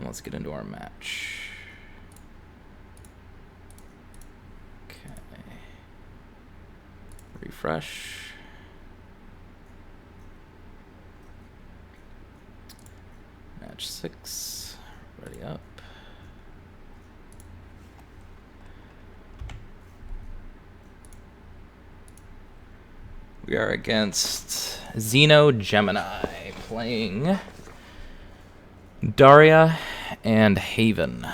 And let's get into our match. Okay. Refresh. Match 6. Ready up. We are against Xeno Gemini playing Daria and Haven.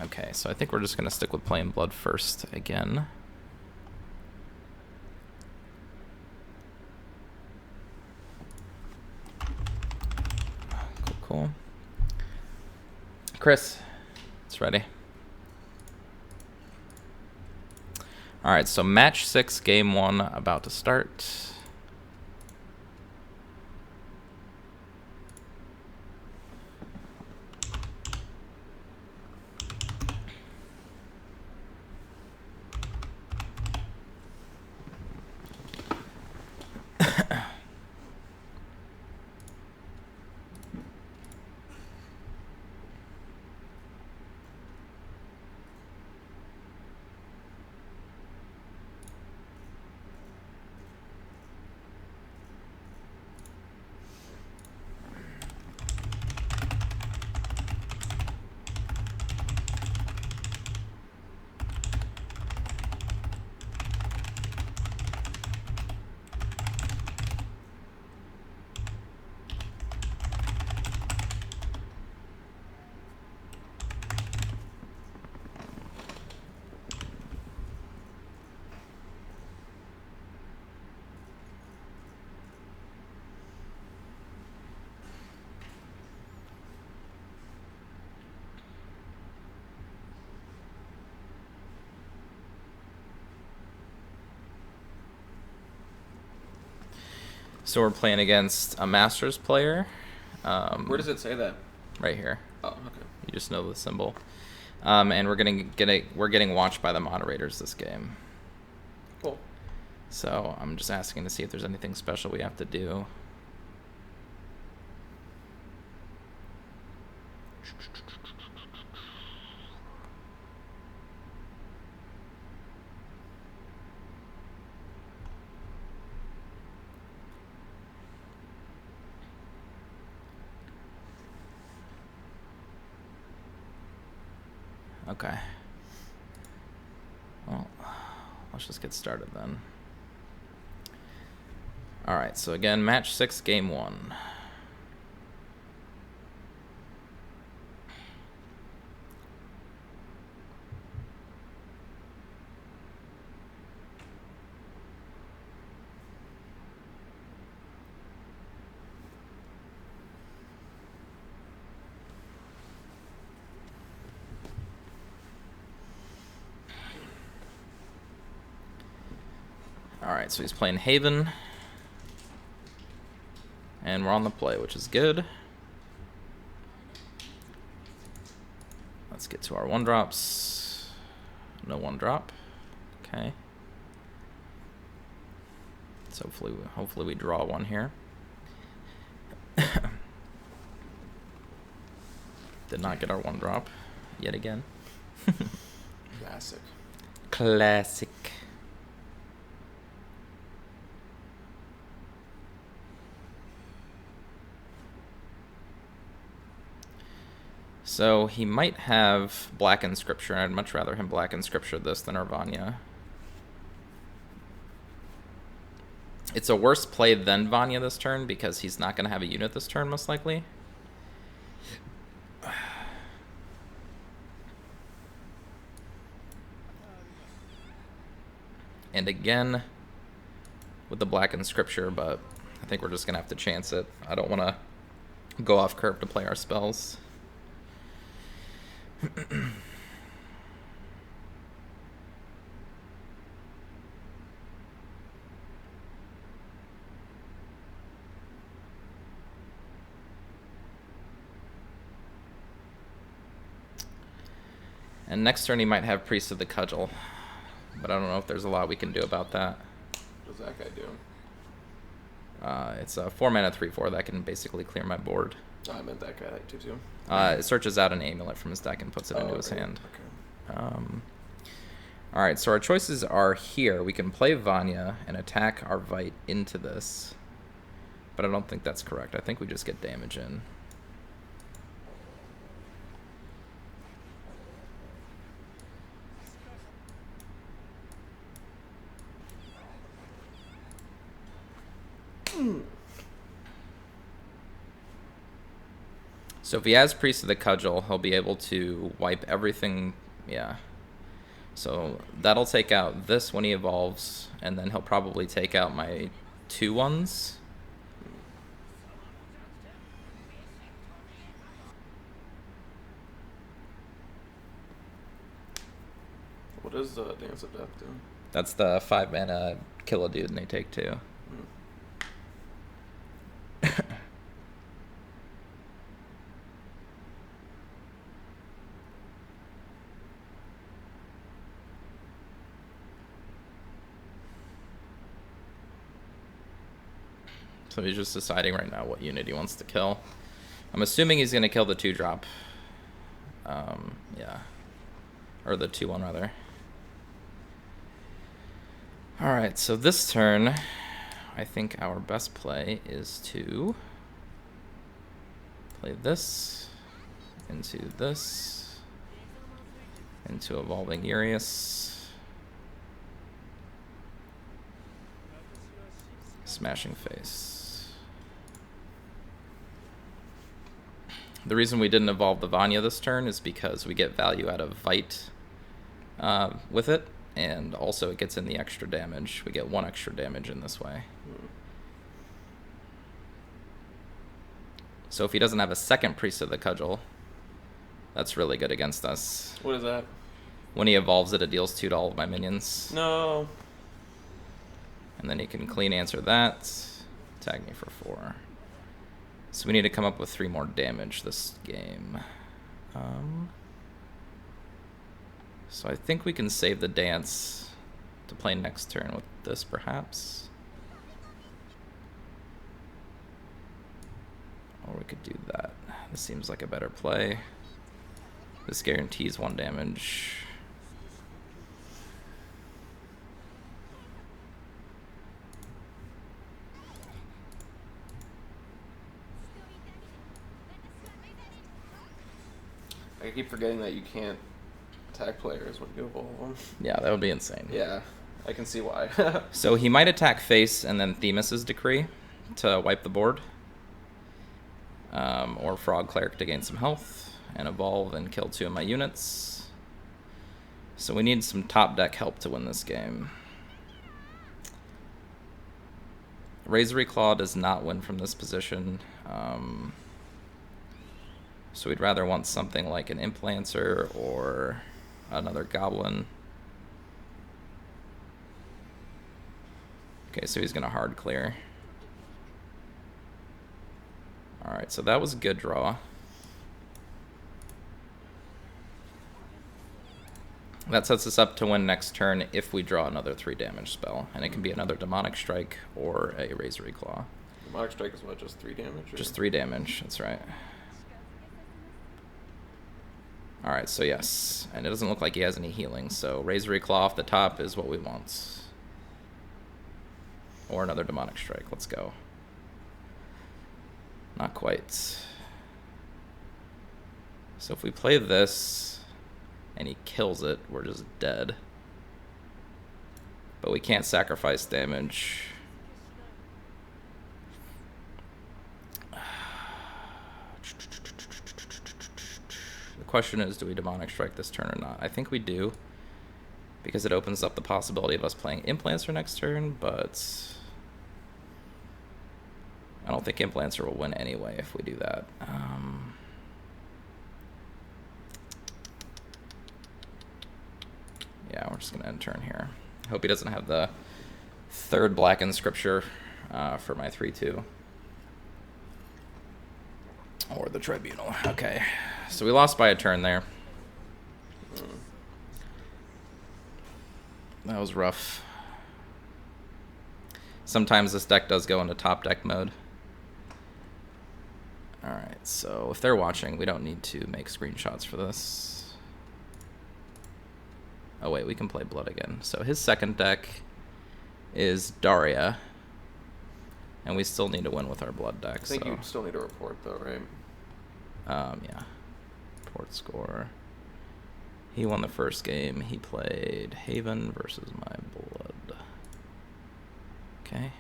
Okay, so I think we're just going to stick with playing Blood first again. Cool. Chris, it's ready. All right, so match 6, game 1 about to start. So we're playing against a Masters player. Where does it say that? Right here. Oh, okay. You just know the symbol. And we're getting watched by the moderators this game. Cool. So I'm just asking to see if there's anything special we have to do. Okay. Well, let's just get started then. All right, so again, match 6, game 1. All right, so he's playing Haven. And we're on the play, which is good. Let's get to our 1-drops. No 1-drop. Okay. So hopefully we draw one here. Did not get our 1-drop yet again. Classic. Classic. So he might have Black Inscripture. I'd much rather him Black Inscripture this than Vanya. It's a worse play than Vanya this turn because he's not going to have a unit this turn, most likely. And again, with the Black Inscripture, but I think we're just going to have to chance it. I don't want to go off curve to play our spells. And next turn he might have Priest of the Cudgel, but I don't know if there's a lot we can do about that. What does that guy do? It's a 4-mana 3/4 that can basically clear my board. I meant that guy like too. It searches out an amulet from his deck and puts it into his okay. hand. Okay. All right, so our choices are here. We can play Vanya and attack our Vite into this, but I don't think that's correct. I think we just get damage in. So if he has Priest of the Cudgel, he'll be able to wipe everything. Yeah. So that'll take out this when he evolves, and then he'll probably take out my 2/1s. What does Dance of Death do? That's the 5 mana kill a dude and they take 2. So he's just deciding right now what unit he wants to kill. I'm assuming he's going to kill the 2-drop. Yeah. Or the 2/1 rather. Alright, so this turn, I think our best play is to play this into this, into Evolving Urius, Smashing Face. The reason we didn't evolve the Vanya this turn is because we get value out of Vite with it, and also it gets in the extra damage. We get 1 extra damage in this way. So if he doesn't have a second Priest of the Cudgel, that's really good against us. What is that? When he evolves it, it deals 2 to all of my minions. No. And then he can clean answer that. Tag me for 4. So we need to come up with 3 more damage this game. So I think we can save the dance to play next turn with this, perhaps. Or we could do that. This seems like a better play. This guarantees 1 damage. I keep forgetting that you can't attack players when you evolve them. Yeah, that would be insane. Yeah, I can see why. So he might attack face and then Themis' Decree to wipe the board. Or Frog Cleric to gain some health and evolve and kill 2 of my units. So we need some top deck help to win this game. Razory Claw does not win from this position. So we'd rather want something like an Implancer or another Goblin. Okay, so he's going to hard clear. Alright, so that was a good draw. That sets us up to win next turn if we draw another 3 damage spell. And it can be another Demonic Strike or a Razory Claw. Demonic Strike is what, just 3 damage? Or? Just 3 damage, that's right. Alright, so yes. And it doesn't look like he has any healing, so Razory Claw off the top is what we want. Or another Demonic Strike, let's go. Not quite. So if we play this and he kills it, we're just dead. But we can't sacrifice damage. The question is, do we Demonic Strike this turn or not? I think we do, because it opens up the possibility of us playing Implancer next turn, but I don't think Implancer will win anyway if we do that. Yeah, we're just going to end turn here. I hope he doesn't have the 3rd Blackened Scripture for my 3/2. Or the Tribunal. Okay, so we lost by a turn there. That was rough. Sometimes this deck does go into top deck mode. Alright, so if they're watching, we don't need to make screenshots for this. Oh wait, we can play Blood again. So his second deck is Daria. And we still need to win with our Blood deck. I think you still need a report though, right? Yeah. Report score. He won the first game. He played Haven versus my Blood. Okay.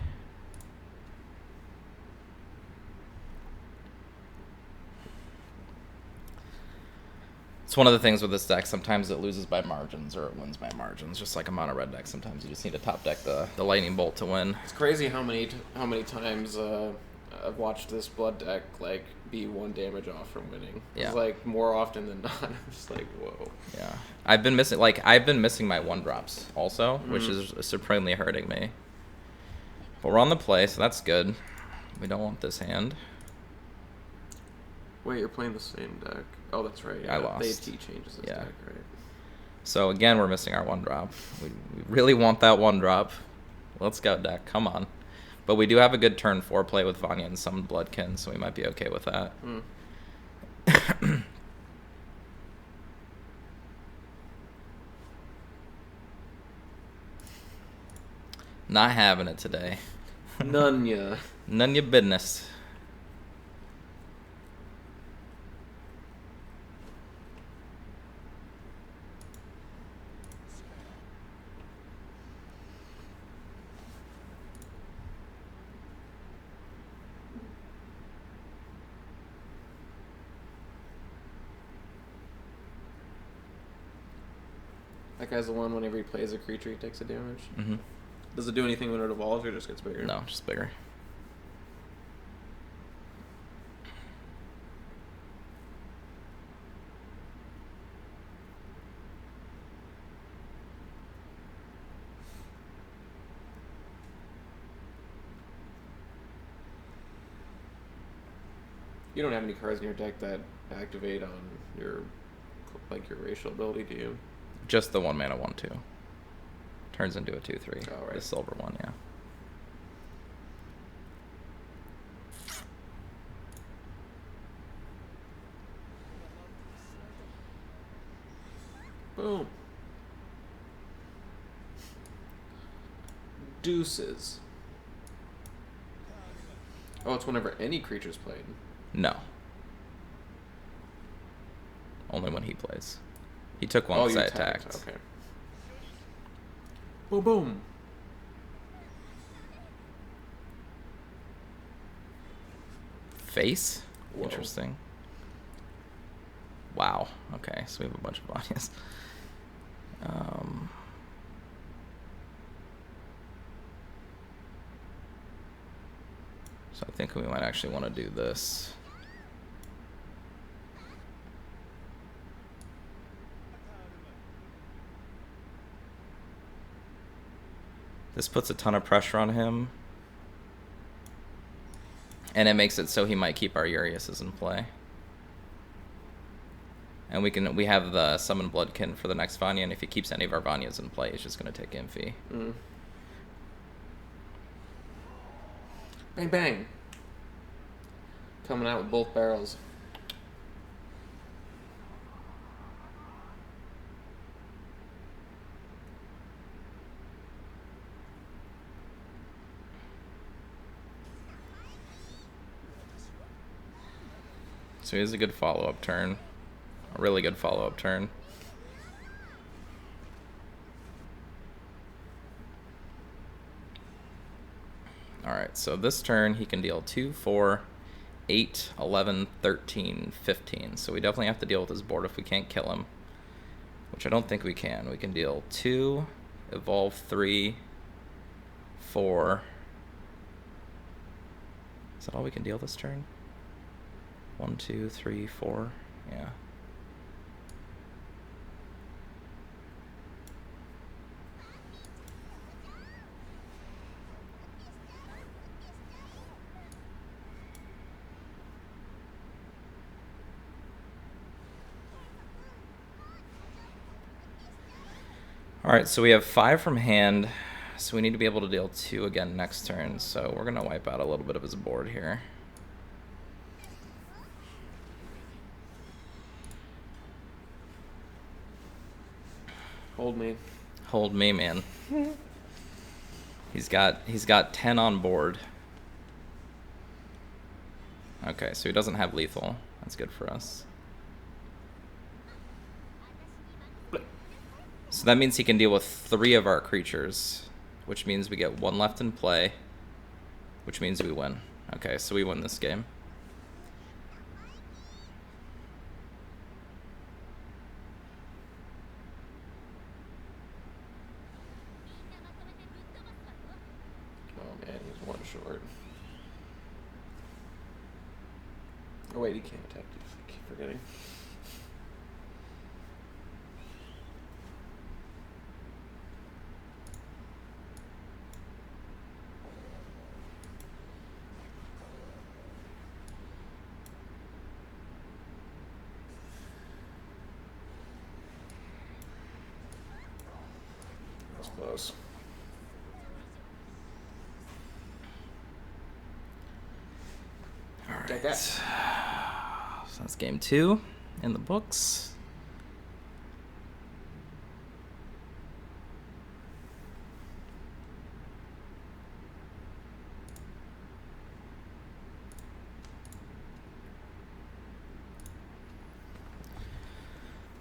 It's one of the things with this deck. Sometimes it loses by margins or it wins by margins. Just like a mono red deck. Sometimes you just need to top deck the lightning bolt to win. It's crazy how many times I've watched this Blood deck like be 1 damage off from winning. Yeah. It's like more often than not. I'm just like, whoa. Yeah. I've been missing my 1-drops also, which is supremely hurting me. But we're on the play, so that's good. We don't want this hand. Wait, you're playing the same deck. Oh, that's right. Yeah. I lost. He changes his Yeah. deck, right? So again, we're missing our 1-drop. We really want that 1-drop. Let's go, deck. Come on. But we do have a good turn 4 play with Vanya and some Bloodkin, so we might be okay with that. Not having it today. None ya. None your business. That guy's the one whenever he plays a creature, he takes a damage. Mm-hmm. Does it do anything when it evolves or just gets bigger? No, just bigger. You don't have any cards in your deck that activate on your racial ability, do you? Just the 1-mana 1/2. Turns into a 2/3. Oh, right. The silver one, yeah. Boom. Deuces. Oh, it's whenever any creature's played. No. Only when he plays. He took one Oh, because you I attacked. Okay. Boom, boom. Face? Whoa. Interesting. Wow. Okay, so we have a bunch of Vanyas. So I think we might actually want to do this. This puts a ton of pressure on him. And it makes it so he might keep our Uriases in play. And we have the Summon Bloodkin for the next Vanya, and if he keeps any of our Vanyas in play, he's just going to take Infi. Bang, bang. Coming out with both barrels. So he has a good follow-up turn. A really good follow-up turn. Alright, so this turn he can deal 2, 4, 8, 11, 13, 15. So we definitely have to deal with his board if we can't kill him. Which I don't think we can. We can deal 2, evolve 3, 4. Is that all we can deal this turn? 1, 2, 3, 4. Yeah. Alright, so we have 5 from hand, so we need to be able to deal 2 again next turn, so we're going to wipe out a little bit of his board here. Hold me. Hold me, man. He's got 10 on board. Okay, so he doesn't have lethal. That's good for us. So that means he can deal with 3 of our creatures, which means we get 1 left in play, which means we win. Okay, so we win this game. Oh man, he's 1 short. Oh wait, he can't attack you. I keep forgetting. That's close. All right. Take that. So that's game 2 in the books.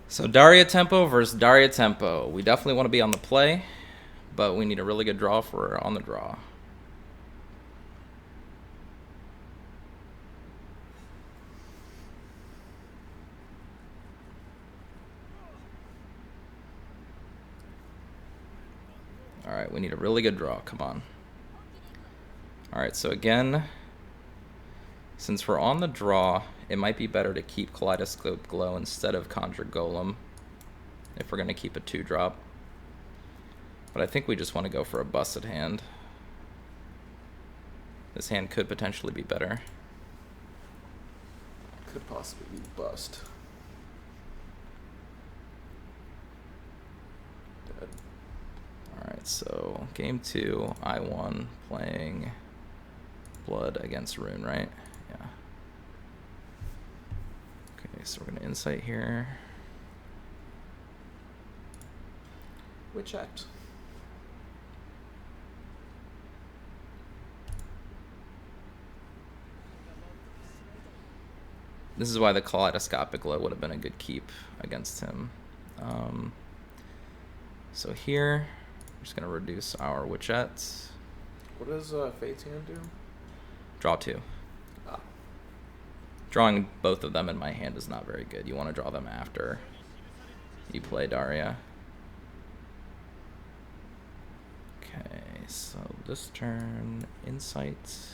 So Daria Tempo versus Daria Tempo. We definitely want to be on the play, but we need a really good draw if we're on the draw. All right, we need a really good draw. Come on. All right, so again, since we're on the draw, it might be better to keep Kaleidoscope Glow instead of Conjure Golem if we're going to keep a 2-drop. But I think we just want to go for a busted hand. This hand could potentially be better. Could possibly be bust. Dead. Alright, so game 2, I won playing Blood against Rune, right? Yeah. Okay, so we're going to Insight here. Witchette. This is why the Kaleidoscopic Glow would have been a good keep against him. So here, we're just going to reduce our Witchette. What does Fate's Hand do? Draw 2. Ah. Drawing both of them in my hand is not very good. You want to draw them after you play Daria. Okay, so this turn, Insight.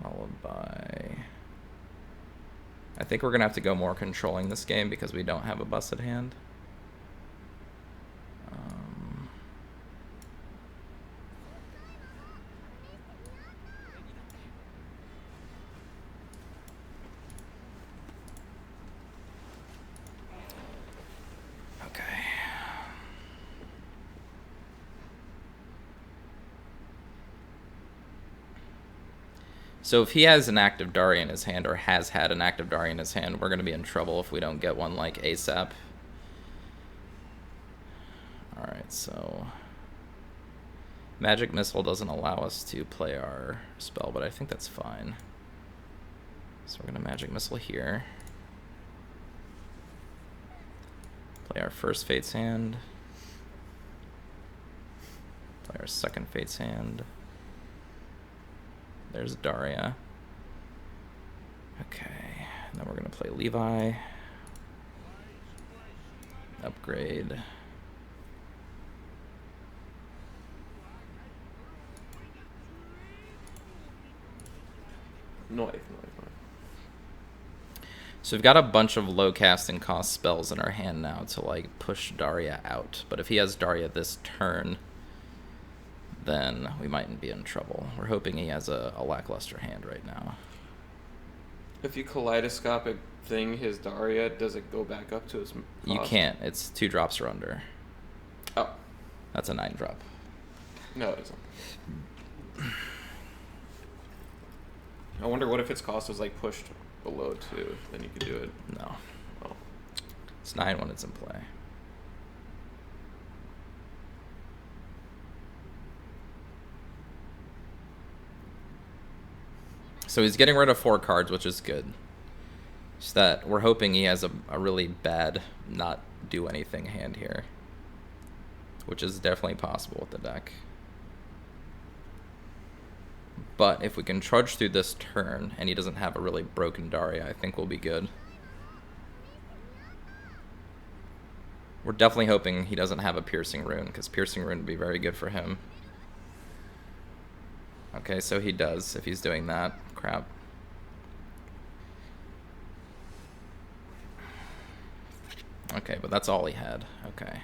Followed by... I think we're going to have to go more controlling this game because we don't have a busted hand. Okay. So if he has an active Daria in his hand, or has had an active Daria in his hand, we're going to be in trouble if we don't get one like ASAP. Alright, so... Magic Missile doesn't allow us to play our spell, but I think that's fine. So we're going to Magic Missile here. Play our first Fate's Hand. Play our second Fate's Hand. There's Daria. Okay, and then we're going to play Levi. Upgrade. Knife. So we've got a bunch of low casting cost spells in our hand now to like push Daria out. But if he has Daria this turn, then we mightn't be in trouble. We're hoping he has a lackluster hand right now. If you kaleidoscopic thing his Daria, does it go back up to its cost? You can't. It's 2 drops or under. Oh. That's a 9-drop. No, it isn't. I wonder what if its cost was like pushed below 2, then you could do it. No. Oh. It's 9 when it's in play. So he's getting rid of 4 cards, which is good. Just that we're hoping he has a really bad not do anything hand here, which is definitely possible with the deck. But if we can trudge through this turn and he doesn't have a really broken Daria, I think we'll be good. We're definitely hoping he doesn't have a Piercing Rune, because Piercing Rune would be very good for him. Okay, so he does, if he's doing that. Crap. Okay, but that's all he had. Okay.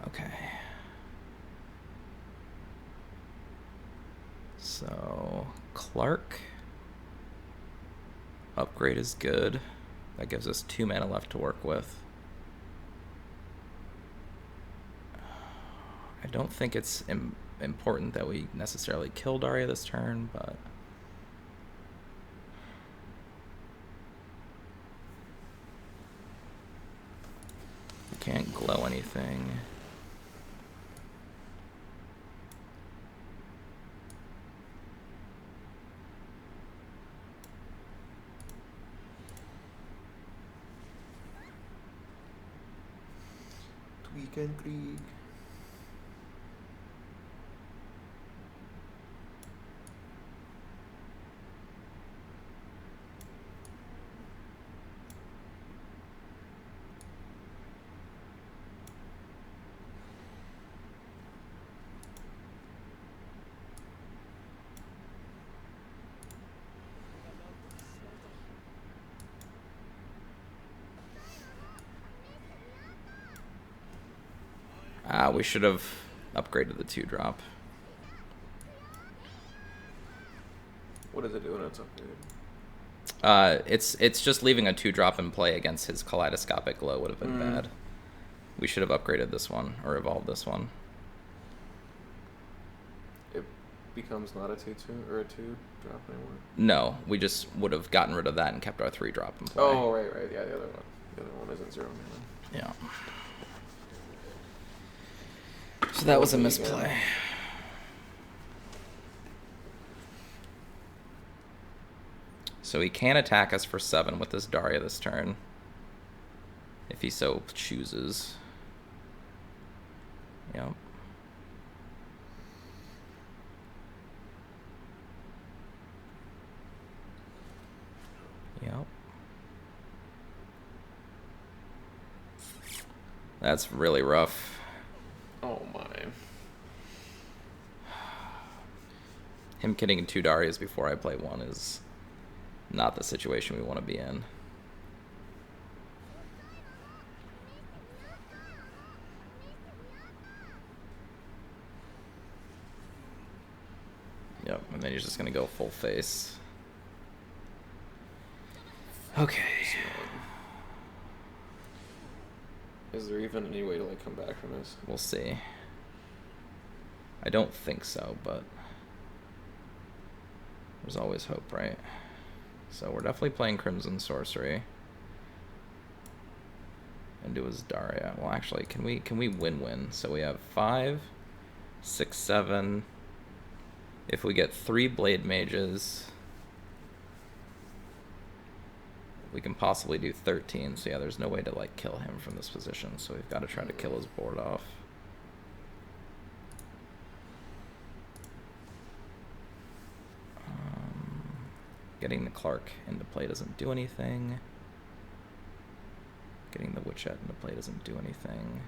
Okay. So, Clark. Upgrade is good. That gives us 2 mana left to work with. I don't think it's important that we necessarily kill Daria this turn, but... we can't glow anything. Weekend Krieg. We should have upgraded the 2-drop. What does it do when it's upgraded? It's just leaving a 2-drop in play against his Kaleidoscopic Glow would have been bad. We should have upgraded this one, or evolved this one. It becomes not a 2/2 or a 2-drop anymore? No, we just would have gotten rid of that and kept our 3-drop in play. Oh, right. Yeah, the other one. The other one isn't 0 mana. Yeah. So that was a misplay. So he can attack us for 7 with this Daria this turn, if he so chooses. Yep. Yep. That's really rough. Oh my. Him getting 2 Darias before I play 1 is not the situation we want to be in. Yep, and then he's just going to go full face. Okay. Is there even any way to like come back from this? We'll see. I don't think so, but there's always hope, right? So we're definitely playing Crimson Sorcery. And do his Daria. Well, actually, can we win-win? So we have 5, 6, 7. If we get 3 Blade Mages, we can possibly do 13. So yeah, there's no way to like kill him from this position. So we've got to try to kill his board off. Getting the Clark into play doesn't do anything. Getting the Witchette into play doesn't do anything.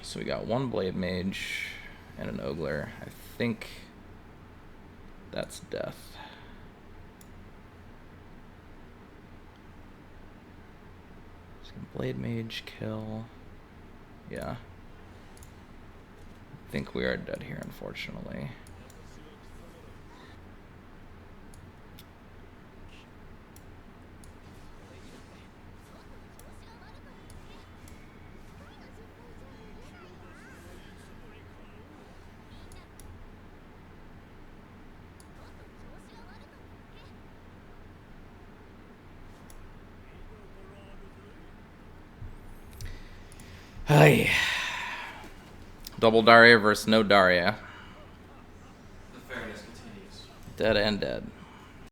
So we got 1 Blade Mage and an Ogler. I think that's death. So Blade Mage kill. Yeah. think we are dead here, unfortunately. Hey. Double Daria versus no Daria. The fairness continues. Dead and dead.